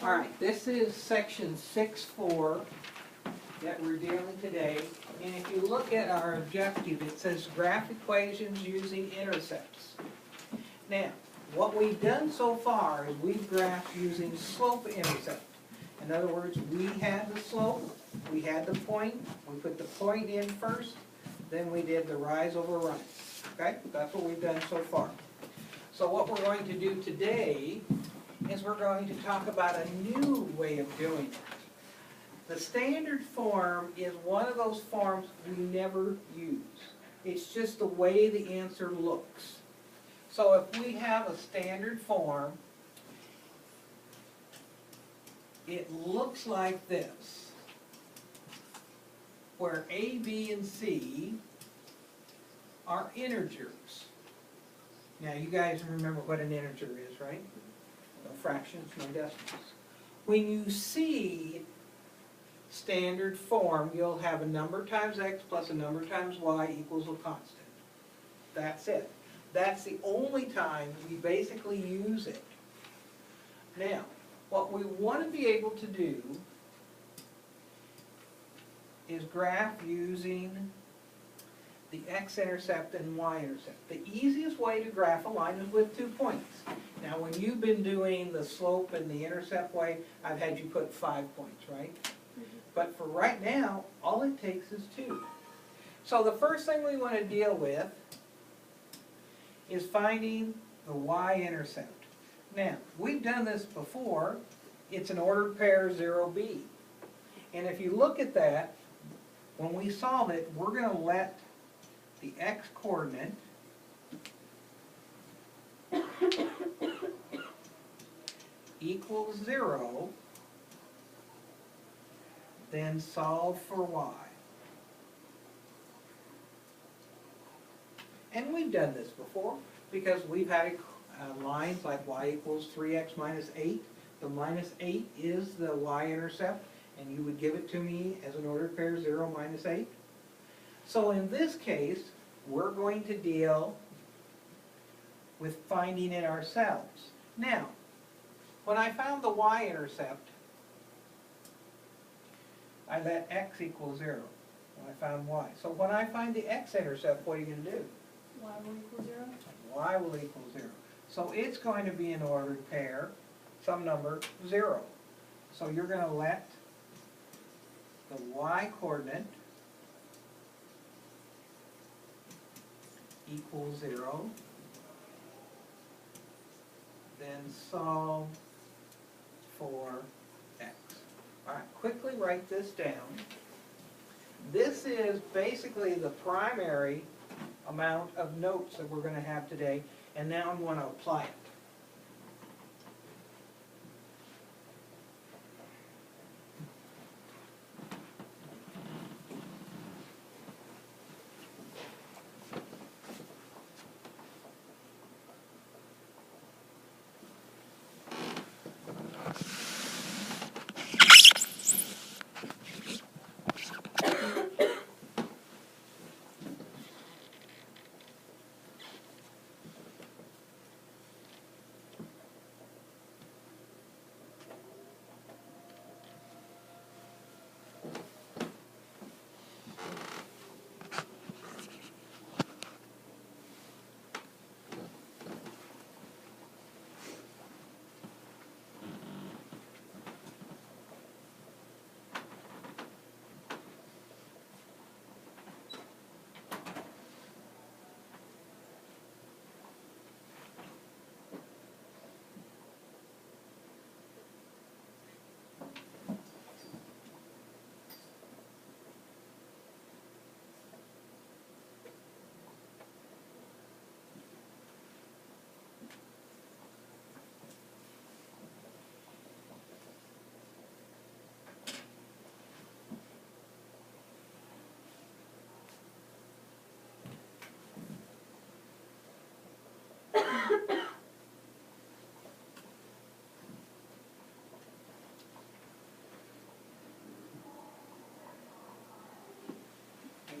All right, this is section 6.4 that we're dealing today. And if you look at our objective, it says graph equations using intercepts. Now, what we've done so far is we've graphed using slope-intercept. In other words, we had the slope, we had the point, we put the point in first, then we did the rise over run. Okay, that's what we've done so far. So what we're going to do today is we're going to talk about a new way of doing it. The standard form is one of those forms we never use. It's just the way the answer looks. So if we have a standard form, it looks like this, where A, B, and C are integers. Now you guys remember what an integer is, right? No fractions, no decimals. When you see standard form, you'll have a number times x plus a number times y equals a constant. That's it. That's the only time we basically use it. Now, what we want to be able to do is graph using the x-intercept and y-intercept. The easiest way to graph a line is with 2 points. Now, when you've been doing the slope and the intercept way, I've had you put 5 points, right? But for right now, all it takes is 2. So the first thing we want to deal with is finding the y-intercept. Now, we've done this before. It's an ordered pair 0b. And if you look at that, when we solve it, we're going to let the x-coordinate equals 0, then solve for y. And we've done this before because we've had lines like y equals 3x minus 8. The minus 8 is the y-intercept, and you would give it to me as an ordered pair 0 minus 8. So in this case, we're going to deal with finding it ourselves. Now, when I found the y-intercept, I let x equal 0. When I found y. So when I find the x-intercept, what are you going to do? Y will equal 0? Y will equal 0. So it's going to be an ordered pair, some number, 0. So you're going to let the y-coordinate equal 0, then solve for x. All right, quickly write this down. This is basically the primary amount of notes that we're going to have today, and now I'm going to apply it.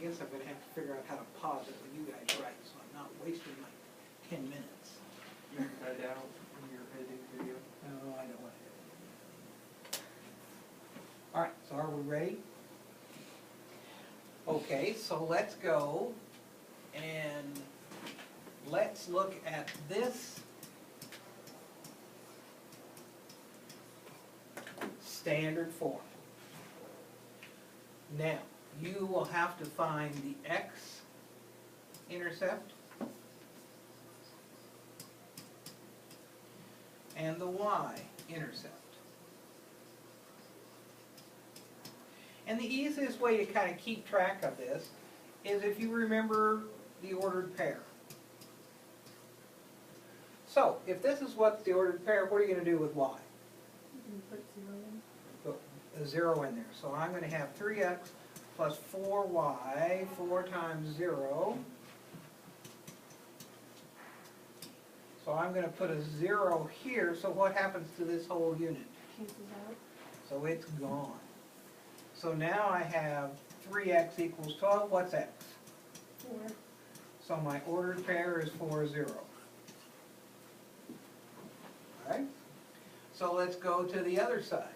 I guess I'm going to have to figure out how to pause it when you guys write, so I'm not wasting my 10 minutes. You can cut it out when you're editing the video. No, I don't want to. we ready? Okay, so let's go and let's look at this standard form. Now, you will have to find the x-intercept and the y-intercept. And the easiest way to kind of keep track of this is if you remember the ordered pair. So, if this is what's the ordered pair, what are you going to do with y? You can put 0 in. Put a 0 in there. So I'm going to have 3x plus 4y, 4 times 0. So I'm going to put a 0 here, so what happens to this whole unit? Cancels out. So it's gone. So now I have 3x equals 12. What's x? 4. So my ordered pair is 4, 0. All right? So let's go to the other side,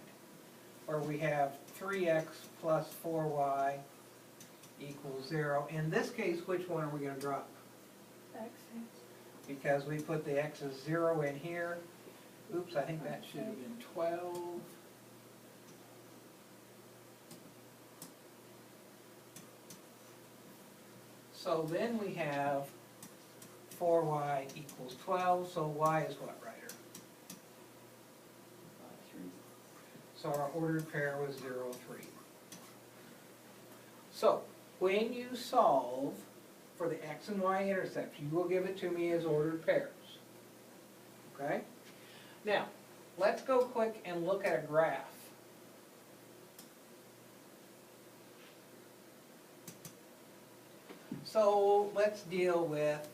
where we have 3x plus 4y equals 0. In this case, which one are we going to drop? X. Because we put the x as 0 in here. Oops, I think that should have been 12. So then we have 4y equals 12, so y is what, Ryder? 3. So our ordered pair was 0, 3. So when you solve for the x and y intercepts, you will give it to me as ordered pairs. Okay? Now, let's go quick and look at a graph. So let's deal with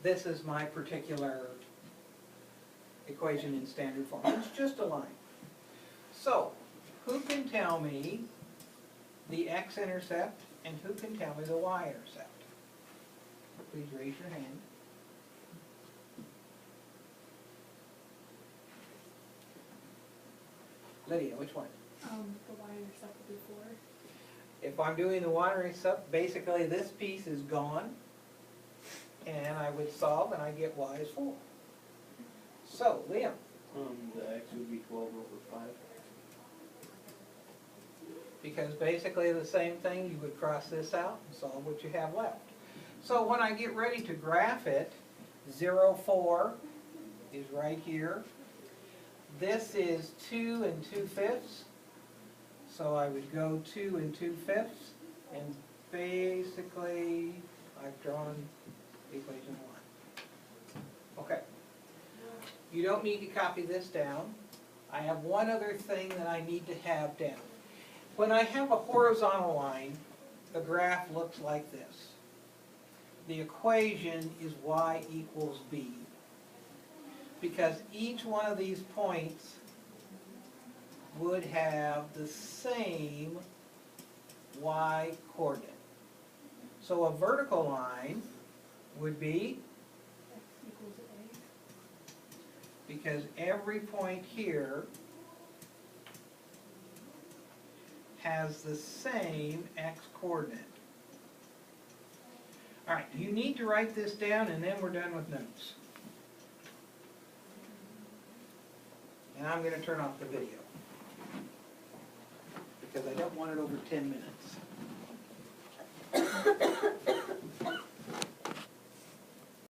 this is my particular equation in standard form. It's just a line. So, who can tell me the x-intercept and who can tell me the y-intercept? Please raise your hand. Lydia, which one? The y-intercept will be 4. If I'm doing the y-intercept, basically this piece is gone, and I would solve and I get y is 4. So, Liam. The x would be 12 over 5. Because basically the same thing, you would cross this out and solve what you have left. So when I get ready to graph it, 0, 4 is right here. This is 2 2/5. So I would go 2 2/5, and basically I've drawn equation 1. Okay. You don't need to copy this down. I have one other thing that I need to have down. When I have a horizontal line, the graph looks like this. The equation is y equals b. Because each one of these points would have the same y coordinate. So a vertical line would be, X equals A. because every point here has the same x coordinate. All right, you need to write this down and then we're done with notes. And I'm going to turn off the video because I don't want it over 10 minutes.